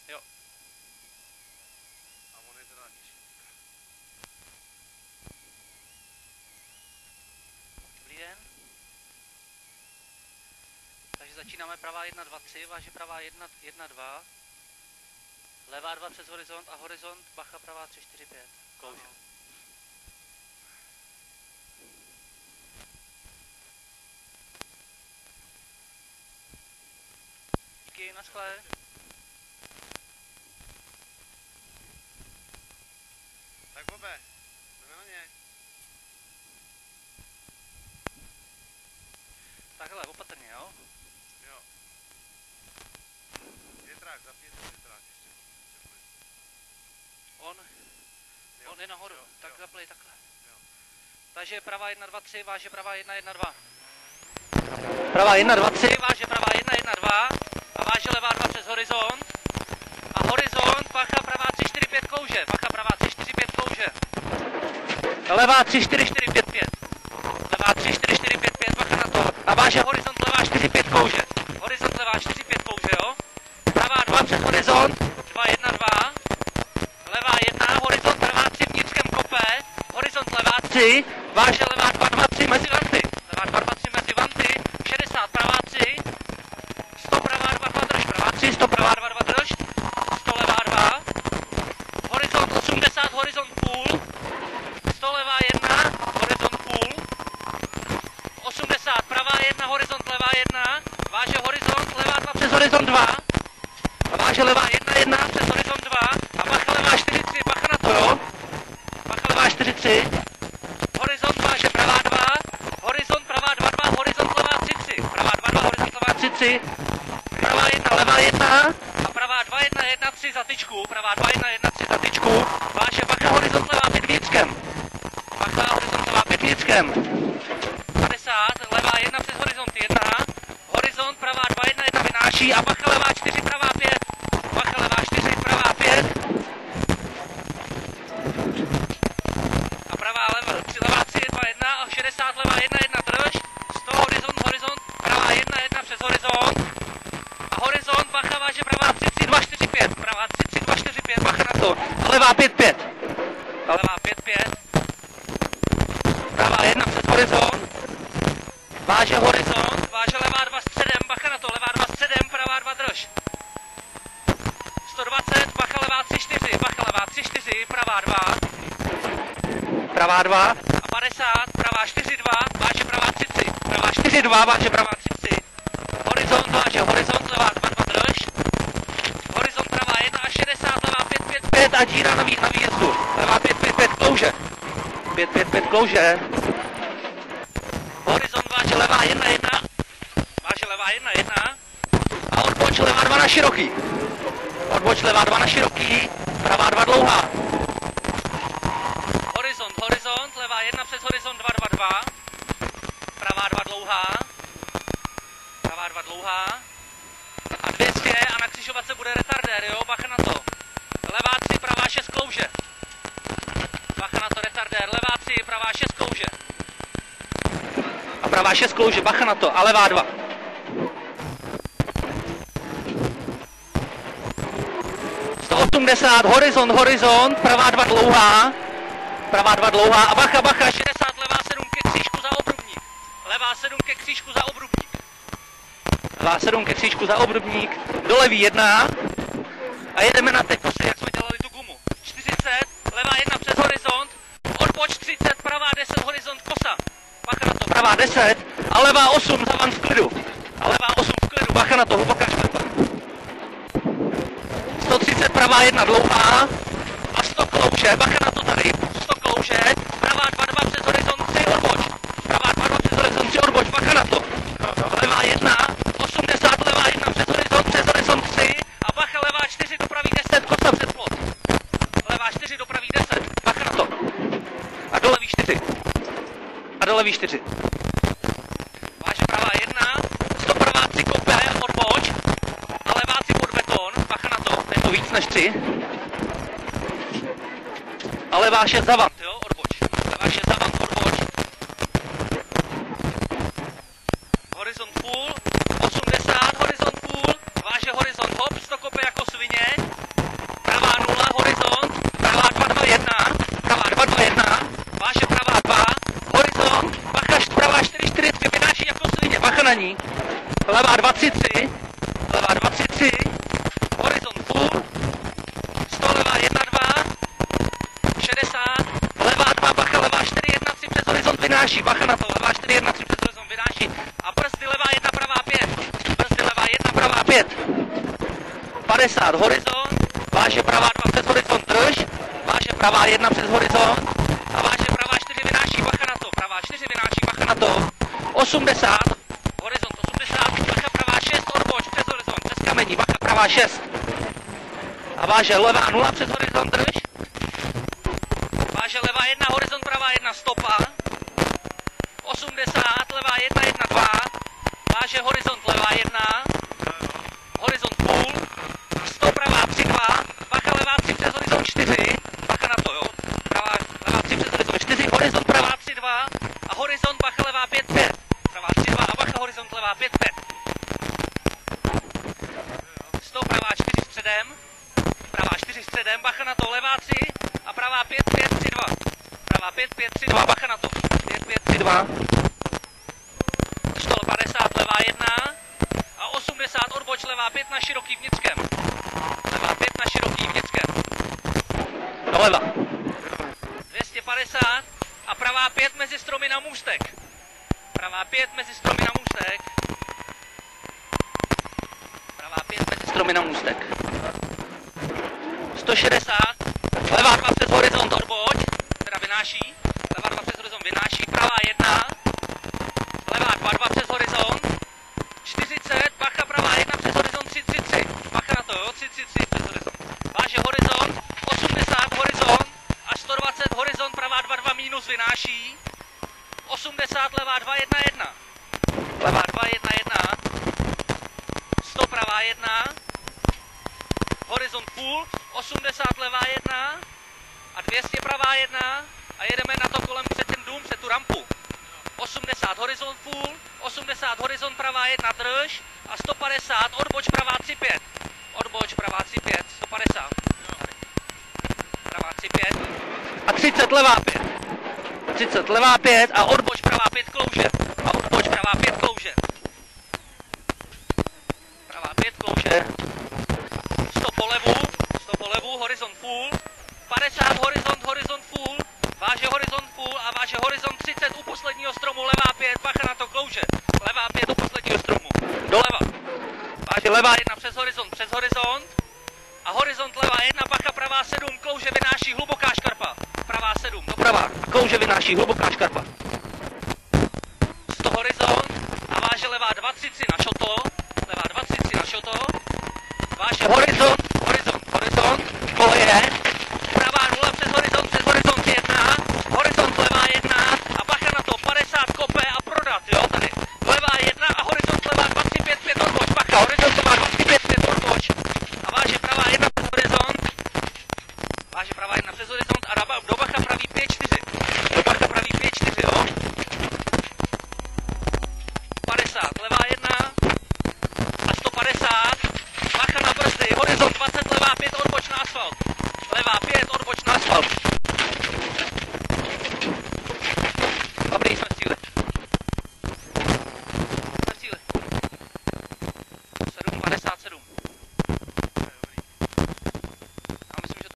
Jo. A on je teda nižší. Dobrý den. Takže začínáme pravá 1, 2, 3, váže pravá 1, 1, 2. Levá 2 přes horizont a horizont, bacha pravá 3, 4, 5. Klouže. Díky, naschle. Tak Bobe, jdeme na ně. Takhle, opatrně, jo? Jo. Větrák, zapněte větrák ještě. On je nahoru, jo, tak jo. zaplej takhle. Jo. Takže pravá 1, 2, 3, váže pravá 1, 1, 2. Pravá 1, 2, 3, váže pravá 1, 1, 2. A váže levá 2 přes horizont. A horizont, bacha pravá 3, 4, 5 klouže. Bacha pravá 3, 4, 5 klouže. Levá 3, 4, 4, 5, 5. Levá 3, 4, 4, 5, 5, bacha na to. A váže horizont levá 4, 5 klouže. Horizont levá 4, 5 klouže, jo? Pravá 2 přes horizont. 2, 1, 2. Levá 1, horizont pravá 3 vnitřkem kope. Horizont levá 3, váže levá 2, 2, 3 mezi vanty. Levá 2, 2, 3 mezi vanty. 60 pravá 3. 100 pravá 2, 2 drž. Pravá 3, 100 pravá 2, 2 drž. 100 levá 2. Horizont 80, horizont půl. 100 levá 1, horizont půl. 80 pravá 1, horizont levá 1. Váže horizont levá 2 přes horizont 2. A váže levá 1, 1 přes horizont 2. A bacha levá 4, 3, bacha na to, jo? Bacha levá 4, 3. Horizont váže pravá 2. Horizont pravá 2, 2, horizont levá 3, 3. Pravá 2, 2, horizont levá 3, 3. Pravá 1, levá 1. A pravá 2, 1, 1, 3 za tyčku. Pravá 2, 1, 1, 3 za tyčku. Váže bacha horizont levá 5 vnitřkem. Bacha horizont levá 5 vnitřkem. 50, levá 1 přes horizont 1. Horizont pravá 2, 1, 1 vynáší. A bacha levá 4, pravá 5. Bacha levá 4, pravá 5. A pravá levá 3, levá 3, 2, 1. A 60, levá 1, 1 drž. 100 horizont, horizont, pravá 1, 1 přes horizont. A horizont, bacha váže pravá 3, 3, 2, 4, 5. Pravá 3, 3, 2, 4, 5. Bacha na to. A levá 5, 5. A levá 5, 5. Pravá 1 přes horizont. Váže horizont, váže levá 2 středem, bacha na to, levá 2 středem, pravá 2 drž. 120, bacha levá 3, 4, bacha levá 3, 4, pravá 2. Pravá 2. A 50, pravá 4, 2, váže pravá 3, 3. Pravá 4, 2, váže pravá 3, 3. Horizont, váže horizont, levá 2, 2 drž. Horizont pravá 1 a 60, levá 5, 5, 5 a díra na výjezdu. Levá 5, 5, 5 klouže. 5, 5, 5 klouže. Horizont váže levá 1, 1. Váže levá 1, 1. A odboč levá 2 na široký. Odboč levá 2 na široký. Pravá 2 dlouhá. Horizont, horizont. Levá 1 přes horizont 2, 2, 2. Pravá 2 dlouhá. Pravá 2 dlouhá. A 200 a na křižovatce bude retardér, jo? Bacha na to. Levá 3, pravá 6 klouže. Bacha na to, retardér. Levá 3, pravá 6 klouže. A pravá 6 klouže, bacha na to. A levá 2. Horizont, horizont, pravá 2 dlouhá. Pravá 2 dlouhá a bacha, bacha, 60, levá 7 ke křížku za obrubník. Levá 7 ke křížku za obrubník. Levá 7 ke křížku za obrubník. Do levý 1. A jedeme na teď, jak jsme dělali tu gumu. 40, levá 1 přes horizont. Odboč 30, pravá 10, horizont kosa. Bacha na to, pravá 10. A levá 8 za van v klidu. A levá 8 v klidu, bacha na to, hluboká šlepa. 130, pravá 1 dlouhá. A 100 klouže, bacha na to tady. 100 klouže, pravá 2, 2 přes horizont 3, odboč. Pravá 2, 2 přes horizont 3, odboč, bacha na to. Levá 1, 80, levá 1 přes horizont 3. A bacha levá 4, dopraví 10, kosa přes plot. Levá 4, dopraví 10, bacha na to. A do levý 4. A do levý 4. Váže pravá 1, 100 pravá 3 kope, odboč. A levá 3 pod beton, bacha na to, je to víc než 3. A levá 6 za vant, jo, odboč. Levá 6 za vant, odboč. Horizont půl, 80, horizont půl, váže horizont hop, 100 kope jako svině. 150 horizont, váže pravá 2 přes horizont drž, váže pravá 1 přes horizont a váže pravá 4 vynáší, bacha na to, pravá 4 vynáší, bacha na to, 80, horizont 80, bacha pravá 6, odboč přes horizont, přes kamení, bacha pravá 6 a váže levá 0 přes horizont drž, váže levá 1, horizont pravá 1, stopa, 80, levá 1, 1, 2, váže horizont levá 1, horizont půl, 100 pravá 3, 2, bacha levá 3 přes horizont 4, bacha na to, jo, pravá, levá 3 přes horizont 4, horizont pravá 3, 2 a horizont bacha levá 5, 5, pravá 3, 2 a bacha horizont levá 5, 5. 100 pravá 4 středem, pravá 4 středem, bacha na to, levá 3 a pravá 5, 5, 3, 2, pravá 5, 5, 3, 2, bacha na to, 5, 5, 3, 2, 150 levá 1 a 80 odboč levá 5 na široký vnitřkem, levá 5 na široký vnitřkem, doleva, 250 a pravá 5 mezi stromy na můstek, pravá 5 mezi stromy na můstek, pravá 5 mezi stromy na můstek, 160, levá 2 přes horizont odboč, teda vynáší, levá 2 přes horizont vynáší, pravá 1, levá 2, 2 přes horizont, 40, bacha pravá 1 přes horizont 3, 3, 3, bacha na to, jo, 3, 3, 3 přes horizont, váže horizont, 80 horizont a 120 horizont, pravá 2, 2 minus vynáší, 80 levá 2, 1, 1, levá 2, 1, 1, 100 pravá 1, horizont půl, 80 levá 1 a 200 pravá 1 a jedeme na to kolem před ten dům, před tu rampu. 80 horizont půl, 80 horizont pravá 1 drž a 150 odboč pravá 3, 5. Odboč pravá 3, 5, 150. Pravá 3, 5 a 30 levá 5. 30 levá 5 a odboč pravá 5 klouže. A odboč pravá 5 klouže. Pravá 5 klouže. 100 po levu, horizont půl, 50 horizont půl, váže horizont půl a váže horizont 30 u posledního stromu, levá 5, bacha na to klouže, levá 5 u posledního stromu, doleva, váže levá 1 přes horizont a horizont levá 1, bacha pravá 7, klouže vynáší hluboká škarpa, pravá 7, doprava a klouže vynáší hluboká škarpa, 100 horizont a váže levá 2, 3, 3 na šoto, levá 2, 3, 3 na šoto, váže horizont